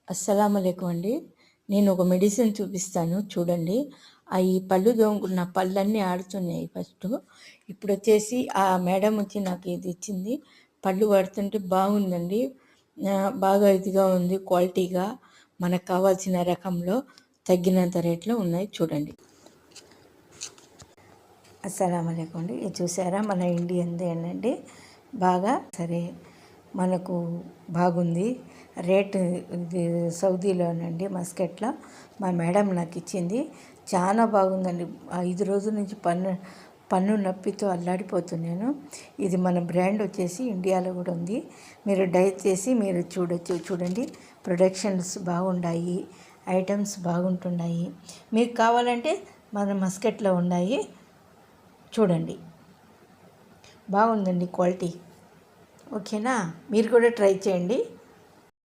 అస్సలాముఅలైకుం అండి. నేను ఒక మెడిసిన్ చూపిస్తాను చూడండి. ఈ పళ్ళు తోముకున్న పళ్ళన్నీ ఆడుతున్నాయి ఫస్టు. ఇప్పుడొచ్చేసి ఆ మేడం వచ్చి నాకు ఇది ఇచ్చింది. పళ్ళు పడుతుంటే బాగుందండి. బాగా ఇదిగా ఉంది, క్వాలిటీగా మనకు కావాల్సిన రకంలో తగ్గినంత రేట్లో ఉన్నాయి చూడండి. అస్సలాముఅలైకుం అండి. ఇది చూసారా మన ఇండియన్దేనండి. బాగా సరే మనకు బాగుంది. రేటు ఇది సౌదీలోనండి, మస్కట్లో మా మేడం నాకు ఇచ్చింది. చాలా బాగుందండి. 5 రోజుల నుంచి పన్ను నొప్పితో అల్లాడిపోతున్నాను. ఇది మన బ్రాండ్ వచ్చేసి ఇండియాలో కూడా ఉంది. మీరు దయచేసి మీరు చూడండి. ప్రొడక్షన్స్ బాగున్నాయి, ఐటమ్స్ బాగుంటున్నాయి. మీకు కావాలంటే మన మస్కట్లో ఉన్నాయి, చూడండి. బాగుందండి క్వాలిటీ. ఓకేనా, మీరు కూడా ట్రై చేయండి.